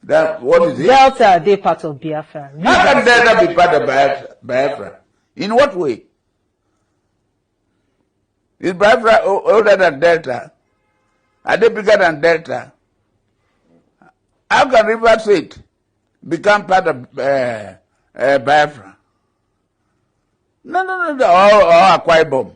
That, what is it? Delta, they part of Biafra. How can Delta be part of Biafra? In what way? Is Biafra older than Delta? Are they bigger than Delta? How can River State become part of Biafra? No, or Akwa Ibom.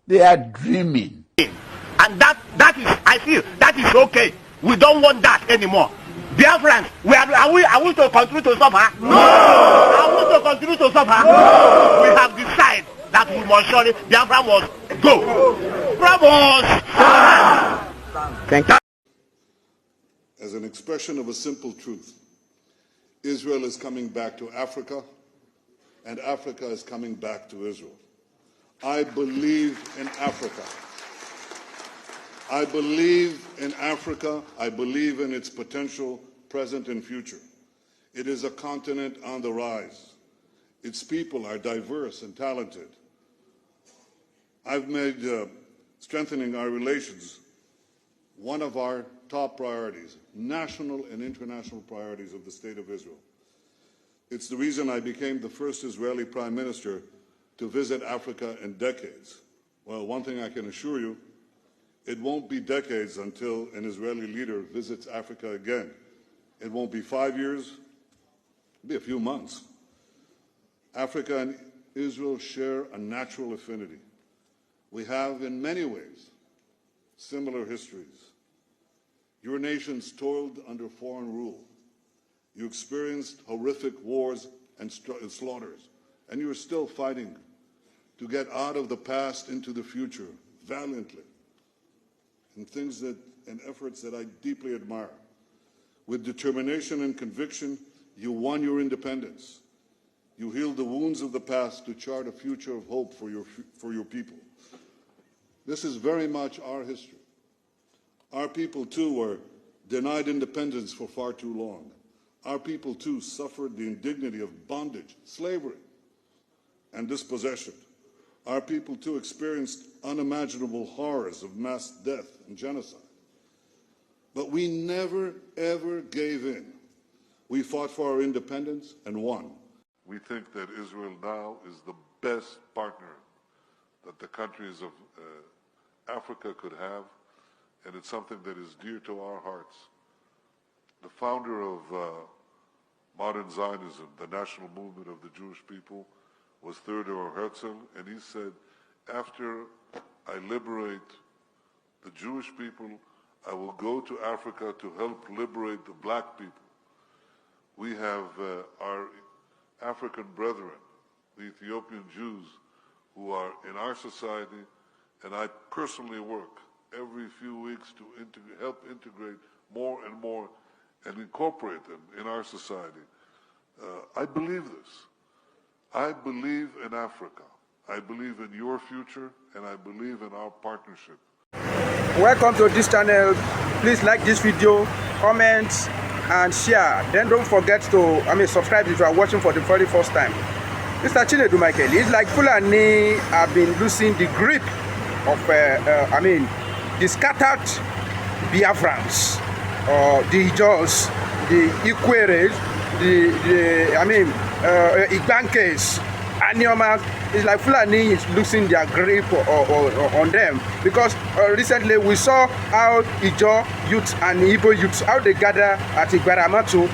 They are dreaming. And that is, I feel, that is okay. We don't want that anymore. Biafrans, are we to continue to suffer? No! Are we to continue to suffer? No! We have decided that we must surely, Biafra must go. Bravos! Thank you. As an expression of a simple truth, Israel is coming back to Africa, and Africa is coming back to Israel. I believe in Africa. I believe in Africa. I believe in its potential, present and future. It is a continent on the rise. Its people are diverse and talented. I've made strengthening our relations one of our top priorities, national and international priorities of the State of Israel. It's the reason I became the first Israeli Prime Minister to visit Africa in decades. Well, one thing I can assure you, it won't be decades until an Israeli leader visits Africa again. It won't be 5 years, it'll be a few months. Africa and Israel share a natural affinity. We have, in many ways, similar histories. Your nations toiled under foreign rule. You experienced horrific wars and slaughters, and you are still fighting to get out of the past into the future valiantly, in efforts that I deeply admire. With determination and conviction, you won your independence. You healed the wounds of the past to chart a future of hope for your people. This is very much our history. Our people, too, were denied independence for far too long. Our people, too, suffered the indignity of bondage, slavery, and dispossession. Our people, too, experienced unimaginable horrors of mass death and genocide. But we never, ever gave in. We fought for our independence and won. We think that Israel now is the best partner that the countries of Africa could have, and it's something that is dear to our hearts. The founder of modern Zionism, the national movement of the Jewish people, was Theodor Herzl, and he said, after I liberate the Jewish people, I will go to Africa to help liberate the black people. We have our African brethren, the Ethiopian Jews, who are in our society, and I personally work every few weeks to help integrate more and more and incorporate them in our society. I believe this. I believe in Africa. I believe in your future, and I believe in our partnership. Welcome to this channel. Please like this video, comment, and share. Then don't forget to subscribe if you are watching for the very first time. Mr. Chinedu Michael, it's like Fulani have been losing the grip of the scattered Biafrans, the Ijaws, the Ikweres, the Igbankes, Anyomas. It's like Fulani is losing their grip on them, because recently we saw how Ijaw youths and Igbo youths, how they gather at Igbaramatu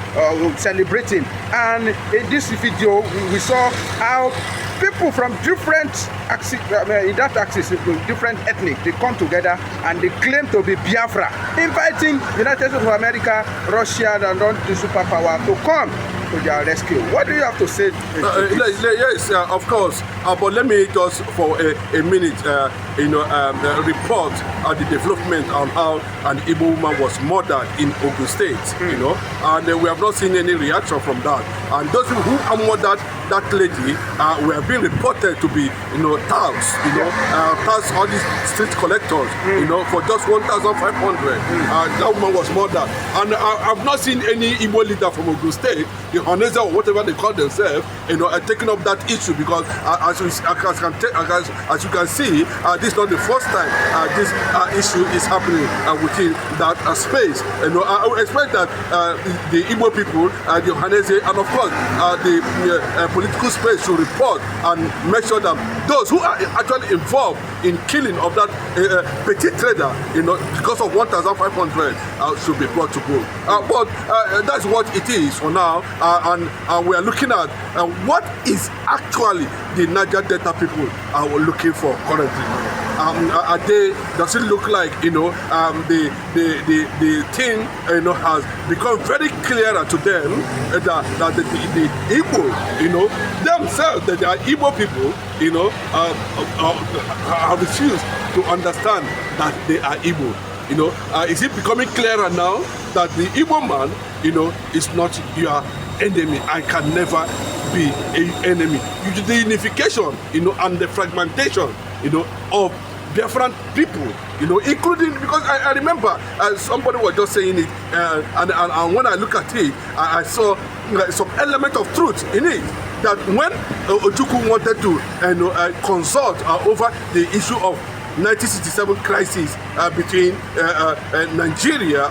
celebrating, and in this video we saw how people from different axis, different ethnic, they come together and they claim to be Biafra, inviting United States of America, Russia, and all the superpower to come to their rescue. What do you have to say? Yes, of course. But let me just for a minute, report the development on how an Igbo woman was murdered in Ogun State. And we have not seen any reaction from that. And those who are murdered, that lady, we have been reported to be, touts, touts, all these street collectors, for just 1,500. That woman was murdered. And I've not seen any Igbo leader from Ogun State, the Honeza or whatever they call themselves, taking up that issue, because as you can see, this is not the first time this issue is happening within that space. You know, I would expect that the Igbo people, the Ohanese, and of course the political space should report and make sure that those who are actually involved in killing of that petty trader, you know, because of 1,500, should be brought to book. But that's what it is for now, and we are looking at what is actually the Niger Delta people are looking for currently. Does it look like, you know, the thing, you know, has become very clearer to them that the Igbo, you know, themselves, that they are Igbo people, you know, have refused to understand that they are Igbo. You know, is it becoming clearer now that the Igbo man, you know, is not your enemy? I can never be an enemy. The unification, you know, and the fragmentation, you know, of different people, you know, including, because I remember somebody was just saying it, and when I look at it, I saw some element of truth in it. That when Ojukwu wanted to consult over the issue of 1967 crisis between Nigeria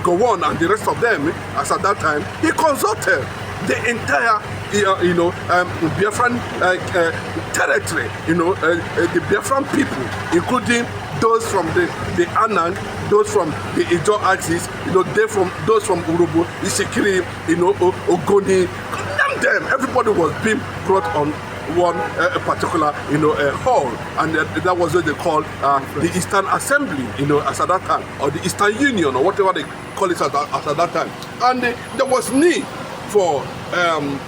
Gowon and the rest of them, as at that time, he consulted the entire, Biafran territory, you know, the Biafran people, including those from the Anang, those from the Ijo axis, you know, those from Urubu, Isikiri, you know, Ogoni, them, everybody was being brought on one particular, you know, hall, and that was what they call the Eastern Assembly, you know, as at that time, or the Eastern Union, or whatever they call it as at that time. And there was need for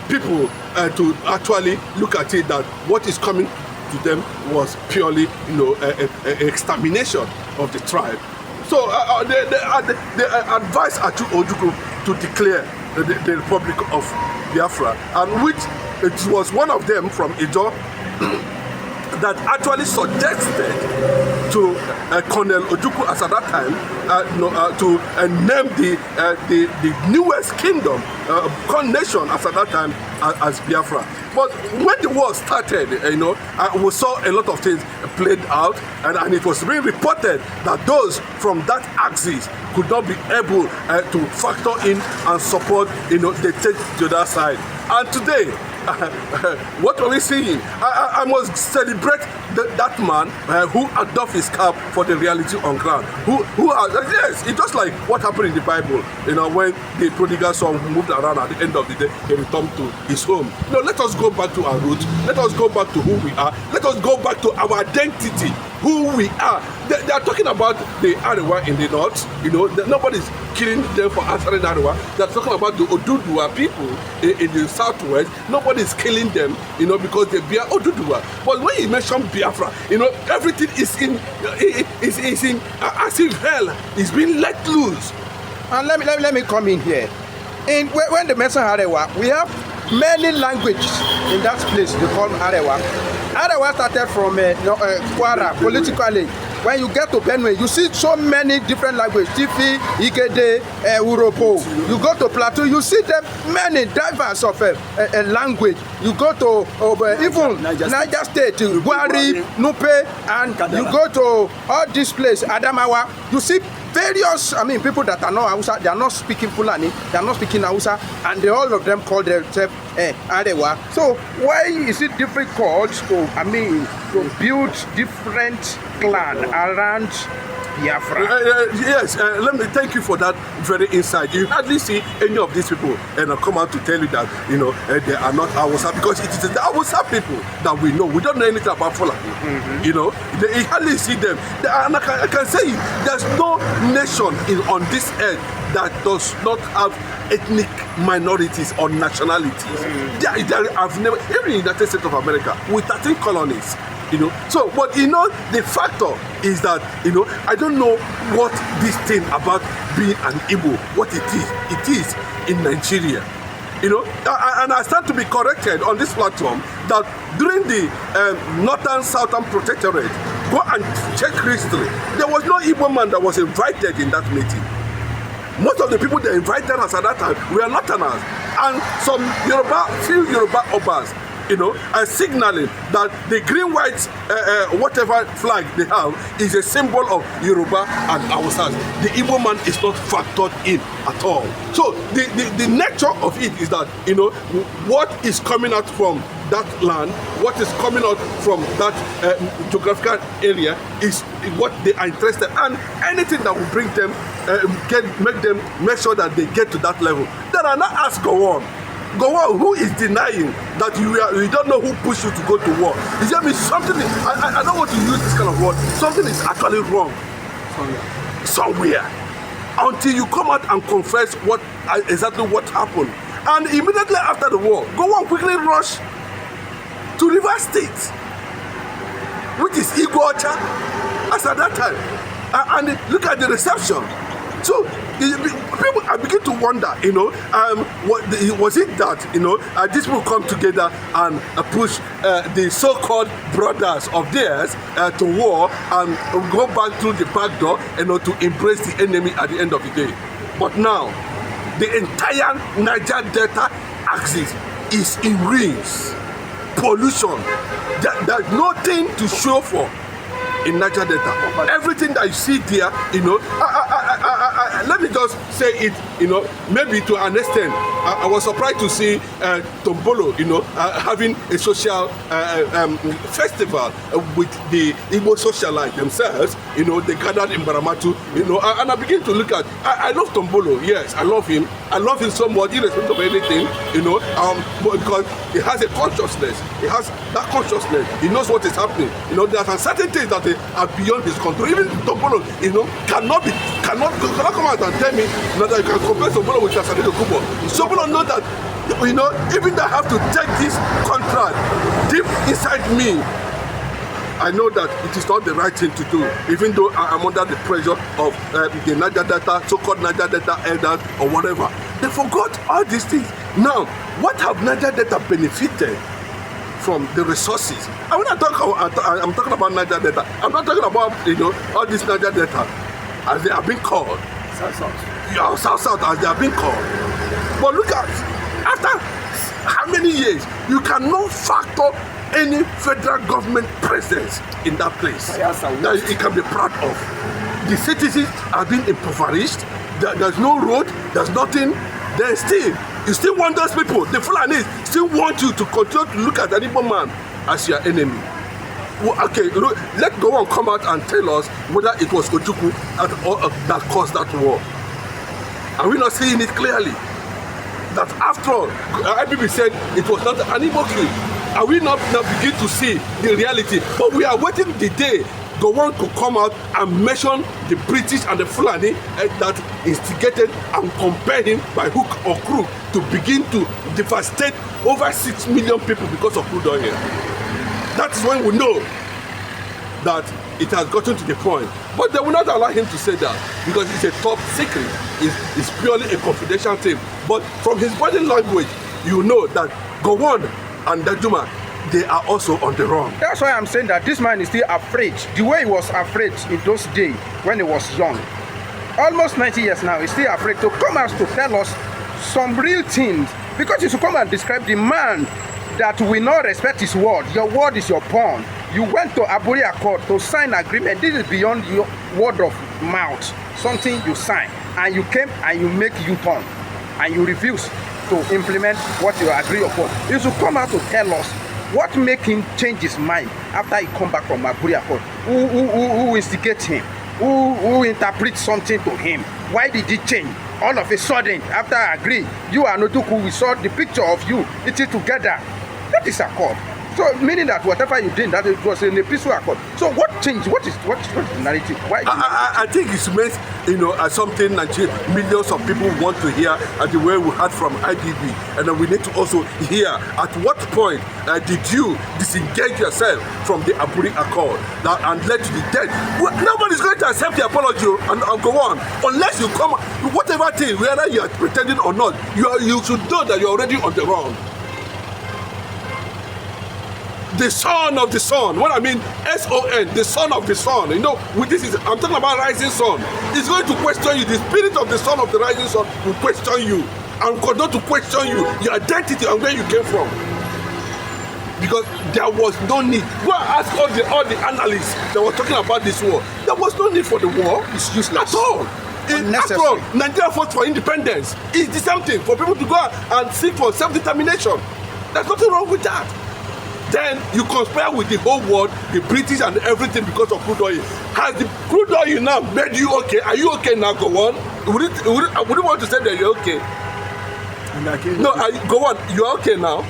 people to actually look at it, that what is coming to them was purely, you know, extermination of the tribe. So they advised Ojukwu to declare the Republic of Biafra, and which it was one of them from Ijo that actually suggested to Colonel Ojukwu as at that time to name the newest kingdom, nation as at that time as Biafra. But when the war started, you know, we saw a lot of things played out, and it was being reported that those from that axis could not be able to factor in and support, you know, the change to that side. And today, what are we seeing? I must celebrate that man who adopted his cap for the reality on ground. Yes, it's just like what happened in the Bible. You know, when the prodigal son moved around, at the end of the day, he returned to his home. You know, let us go back to our roots. Let us go back to who we are. Let us go back to our identity, who we are. They are talking about the Arewa in the north. You know, nobody's killing them for answering Arewa. They are talking about the Oduduwa people in the southwest. Nobody's killing them, you know, because they bear Oduduwa. But when you mention Biafra, you know, everything is in as if hell is being let loose. And let me come in here. When they mention Arewa, we have many languages in that place. They call Arewa. Arewa started from Kwara politically. When you get to Benue, you see so many different languages. Tifi, Igede, Uropo. You go to Plateau, you see them many diverse of language. You go to even Niger State, Gwari, Nupe, and you go to all these places, Adamawa. You see various, people that are not Hausa, they are not speaking Fulani, they are not speaking Hausa, and all of them call themselves Arewa. So why is it difficult to build different clan around Biafra? Yes, let me thank you for that very insight. You hardly see any of these people come out to tell you that, you know, they are not Hausa, because it is the Hausa people that we know. We don't know anything about Fulani. You know, you hardly see them. And I can say there's no nation on this earth that does not have ethnic minorities or nationalities. I've never, even in the United States of America, with 13 colonies, you know. So, but you know, the factor is that, you know, I don't know what this thing about being an Igbo, what it is in Nigeria. You know, and I stand to be corrected on this platform that during the Northern Southern Protectorate, go and check history, there was no Igbo man that was invited in that meeting. Most of the people they invited us at that time were Northerners, and some few Yoruba Obas signaling that the green, white, whatever flag they have is a symbol of Yoruba and Hausas. The Igbo man is not factored in at all. So the nature of it is that, what is coming out from that land, what is coming out from that geographical area is what they are interested in. And anything that will bring them, make sure that they get to that level. Then I now ask Gowon, who is denying that you don't know who pushed you to go to war? Is there something, I don't want to use this kind of word, something is actually wrong somewhere. Until you come out and confess exactly what happened. And immediately after the war, Gowon quickly rush to River State, which is Igbo as at that time. And look at the reception. So people, I begin to wonder, was it that, these people come together and push the so-called brothers of theirs to war and go back through the back door, to embrace the enemy at the end of the day. But now, the entire Niger Delta axis is in ruins. Pollution. There's nothing to show for in Niger Delta. Everything that you see there, let me just say it, maybe to an extent, I was surprised to see Tombolo, having a social festival with the Igbo socialite themselves. They gathered in Baramatu, and I begin to look at, I love Tombolo, yes, I love him so much, irrespective of anything, because he has a consciousness, he has that consciousness, he knows what is happening, there are certain things that are beyond his control. Even Tombolo, cannot come out and tell me that you can compare Tombolo with Tassadeo Kubo. Tombolo know that, even though I have to take this contract deep inside me, I know that it is not the right thing to do, even though I am under the pressure of the Niger Delta, so-called Niger Delta elders or whatever. They forgot all these things. Now, what have Niger Delta benefited from the resources? And when I'm talking about Niger Delta, I'm not talking about all this Niger Delta as they are being called. South as they are being called. But look at, after how many years, you cannot factor any federal government presence in that place that it can be proud of. The citizens are being impoverished. There's no road, there's nothing. Then you still want those people, the Fulanis, still want you to continue to look at the Igbo man as your enemy. Well, okay, let Gowon come out and tell us whether it was Ojukwu that caused that war. Are we not seeing it clearly? That after all, IBB said it was not an Igbo coup. Are we not now begin to see the reality? But we are waiting the day Gowon could come out and mention the British and the Fulani that instigated and compare him by hook or crook to begin to devastate over 6 million people because of crude oil. That is when we know that it has gotten to the point. But they will not allow him to say that because it's a top secret. It's purely a confidential thing. But from his body language, you know that Gowon and Dajuma, they are also on the run. That's why I'm saying that this man is still afraid. The way he was afraid in those days when he was young. Almost 90 years now, he's still afraid to come out to tell us some real things. Because you should come and describe the man that will not respect his word. Your word is your pawn. You went to Aburi Accord to sign agreement. This is beyond your word of mouth. Something you sign. And you came and you make U-turn. And you refuse to implement what you agree upon. You should come out to tell us what make him change his mind after he come back from Aburi Accord. Who instigates him? Who interprets something to him? Why did he change? All of a sudden, after I agree, you and Otuku, we saw the picture of you eating together. That is accord. So meaning that whatever you did, that it was in a peaceful accord. So what changed? What is the narrative? Why? I think it's meant, as something that millions of people want to hear, and the way we heard from IBB, and then we need to also hear at what point did you disengage yourself from the Aburi Accord and led to the death. Well, nobody's going to accept the apology and go on unless you come, whatever thing, whether you are pretending or not, you should know that you're already on the run. The son of the sun. What I mean, S-O-N, the son of the sun. I'm talking about rising sun. It's going to question you. The spirit of the son of the rising sun will question you and continue to question you, your identity and where you came from. because there was no need. Go and ask all the analysts that were talking about this war. There was no need for the war. It's useless. At all. After all, Nigeria fought for independence. It's the same thing for people to go and seek for self-determination. There's nothing wrong with that. Then you conspire with the whole world, the British and everything because of crude oil. Has the crude oil now made you okay? Are you okay now? Go on. Would you want to say that you're okay? No, go on. You're okay now.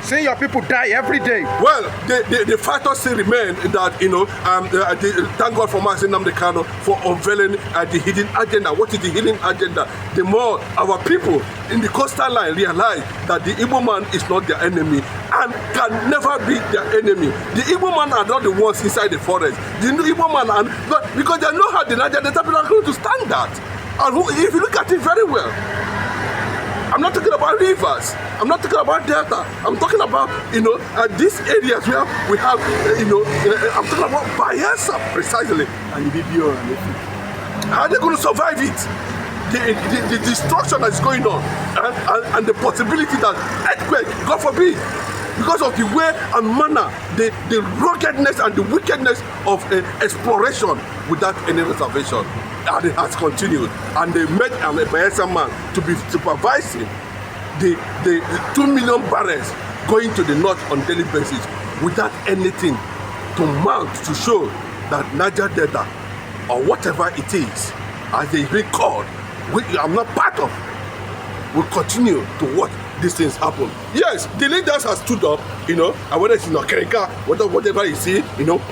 Seeing your people die every day. Well, the factors still remain that, thank God for Mazi Nnamdi Kanu for unveiling the hidden agenda. What is the hidden agenda? The more our people in the coastal line realize that the Igbo man is not their enemy and can never be their enemy. The Igbo man are not the ones inside the forest. The Igbo man are not, because they know how the Niger Delta people are going to stand that. And if you look at it very well, I'm not talking about rivers. I'm not talking about delta. I'm talking about, these areas where we have, I'm talking about Biafra precisely. And the BBO and everything. How are they going to survive it? The destruction that is going on and the possibility that earthquake, God forbid, because of the way and manner, the ruggedness and the wickedness of exploration without any reservation. And it has continued, and they made a Bayelsa man to be supervising the 2 million barrels going to the north on daily basis without anything to mount to show that Niger Delta or whatever it is, as they be called, which I'm not part of, will continue to watch these things happen. Yes, the leaders have stood up, and whether it's in Okerika, whatever you see,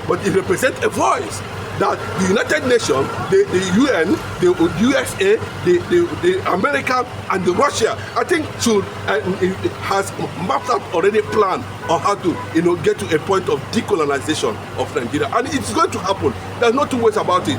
but it represents a voice that the United Nations, the UN, the USA, the America, and the Russia, I think should has mapped out already plan on how to get to a point of decolonization of Nigeria, and it's going to happen. There's no two ways about it,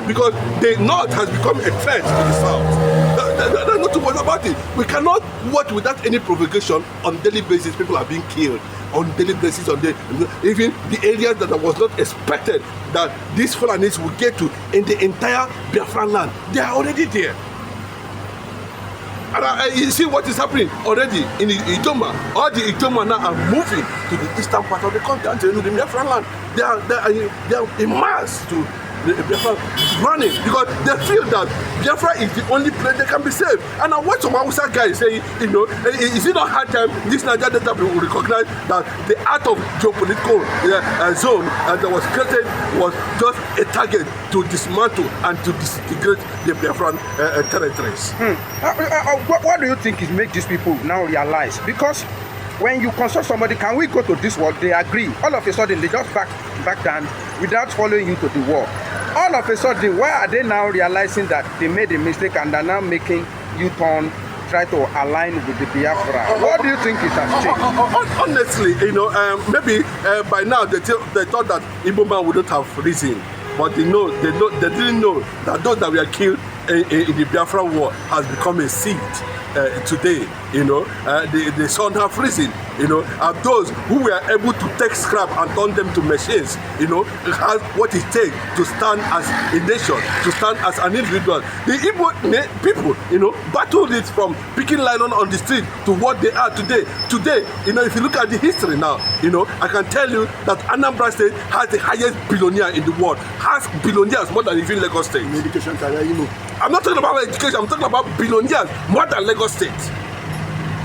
because the North has become a threat to the South. There's no two ways about it. We cannot watch without any provocation on daily basis. People are being killed on daily basis, even the areas that I was not expected that these Fulanis will get to in the entire Biafra land. They are already there. And you see what is happening already in Idoma. All the Idoma now are moving to the eastern part of the continent, the Biafra land. They are in mass to Biafra running because they feel that Biafra is the only place they can be saved. And I watch some Hausa guys say, is it not hard time this Niger Delta will recognize that the art of geopolitical zone that was created was just a target to dismantle and to disintegrate the Biafran territories. What do you think is make these people now realize? Because when you consult somebody, can we go to this war? They agree. All of a sudden, they just back down without following you to the war. All of a sudden, why are they now realizing that they made a mistake and are now making U-turn, try to align with the Biafra? What do you think it has changed? Honestly, maybe by now they thought that Igbo man wouldn't have risen, but they didn't know that those that were killed in the Biafra war has become a seed today. The sun have risen. And those who were able to take scrap and turn them to machines, has what it takes to stand as a nation, to stand as an individual. The Igbo people, battled it from picking nylon on the street to what they are today. Today, if you look at the history now, I can tell you that Anambra State has the highest billionaire in the world, has billionaires more than even Lagos State. Education career, I'm not talking about education, I'm talking about billionaires more than Lagos State.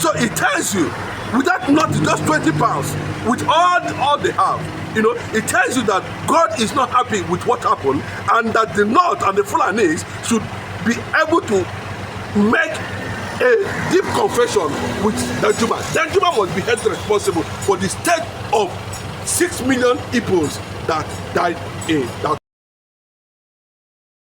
So it tells you, without not just 20 pounds, with all they have, it tells you that God is not happy with what happened and that the North and the Fulanis should be able to make a deep confession with Danjuma. Danjuma must be held responsible for the state of 6 million Igbos that died that